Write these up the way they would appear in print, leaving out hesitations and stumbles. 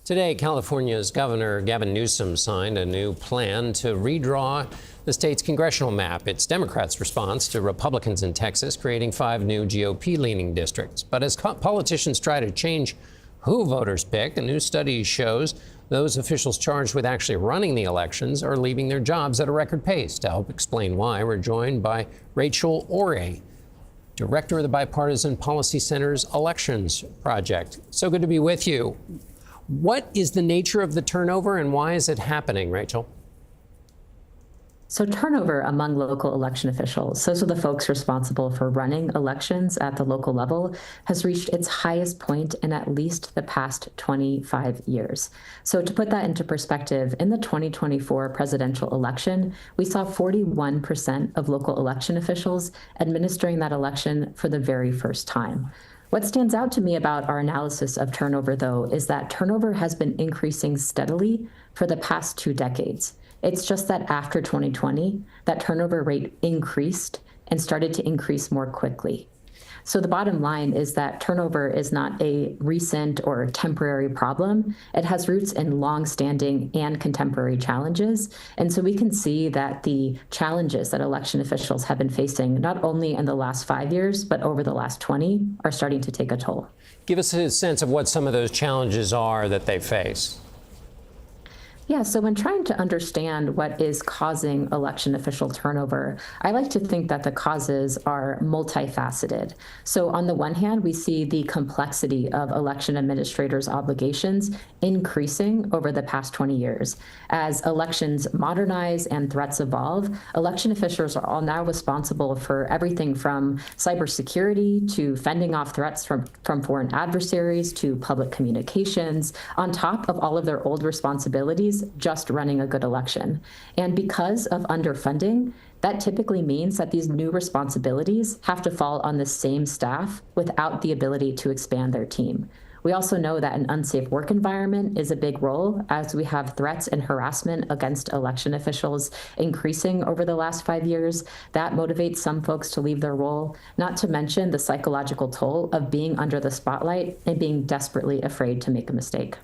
Today, California's Governor Gavin Newsom signed a new plan to redraw the state's congressional map. It's Democrats' response to Republicans in Texas creating 5 new GOP-leaning districts. But as politicians try to change who voters pick, a new study shows those officials charged with actually running the elections are leaving their jobs at a record pace. To help explain why, we're joined by Rachel Orey, director of the Bipartisan Policy Center's Elections Project. So good to be with you. What is the nature of the turnover and why is it happening, Rachel? So turnover among local election officials, those are the folks responsible for running elections at the local level, has reached its highest point in at least the past 25 years. So to put that into perspective, in the 2024 presidential election, we saw 41% of local election officials administering that election for the very first time. What stands out to me about our analysis of turnover, though, is that turnover has been increasing steadily for the past 2 decades. It's just that after 2020, that turnover rate increased and started to increase more quickly. So the bottom line is that turnover is not a recent or temporary problem. It has roots in longstanding and contemporary challenges. And so we can see that the challenges that election officials have been facing, not only in the last 5 years, but over the last 20, are starting to take a toll. Give us a sense of what some of those challenges are that they face. Yeah, so when trying to understand what is causing election official turnover, I like to think that the causes are multifaceted. So on the one hand, we see the complexity of election administrators' obligations increasing over the past 20 years. As elections modernize and threats evolve, election officials are all now responsible for everything from cybersecurity to fending off threats from foreign adversaries to public communications, on top of all of their old responsibilities just running a good election. And because of underfunding, that typically means that these new responsibilities have to fall on the same staff without the ability to expand their team. We also know that an unsafe work environment is a big role, as we have threats and harassment against election officials increasing over the last 5 years. That motivates some folks to leave their role, not to mention the psychological toll of being under the spotlight and being desperately afraid to make a mistake.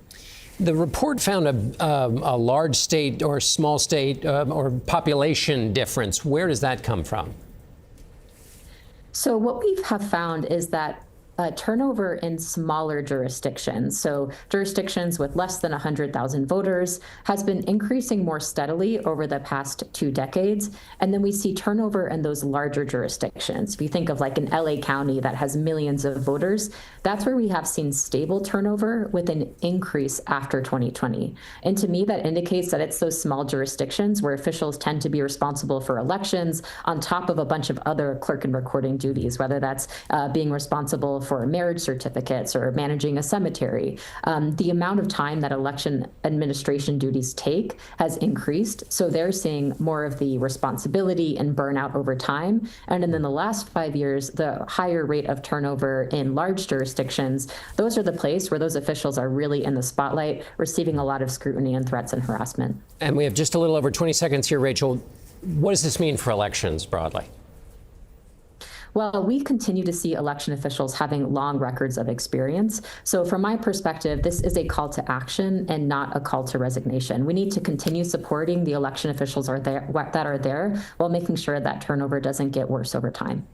The report found a large state or small state or population difference. Where does that come from? So what we have found is that turnover in smaller jurisdictions, so jurisdictions with less than 100,000 voters, has been increasing more steadily over the past 2 decades. And then we see turnover in those larger jurisdictions. If you think of like an LA County that has millions of voters, that's where we have seen stable turnover with an increase after 2020. And to me, that indicates that it's those small jurisdictions where officials tend to be responsible for elections on top of a bunch of other clerk and recording duties, whether that's being responsible for marriage certificates or managing a cemetery. The amount of time that election administration duties take has increased. So they're seeing more of the responsibility and burnout over time. And in the last 5 years, the higher rate of turnover in large jurisdictions, those are the place where those officials are really in the spotlight, receiving a lot of scrutiny and threats and harassment. And we have just a little over 20 seconds here, Rachel. What does this mean for elections broadly? Well, we continue to see election officials having long records of experience. So from my perspective, this is a call to action and not a call to resignation. We need to continue supporting the election officials that are there while making sure that turnover doesn't get worse over time.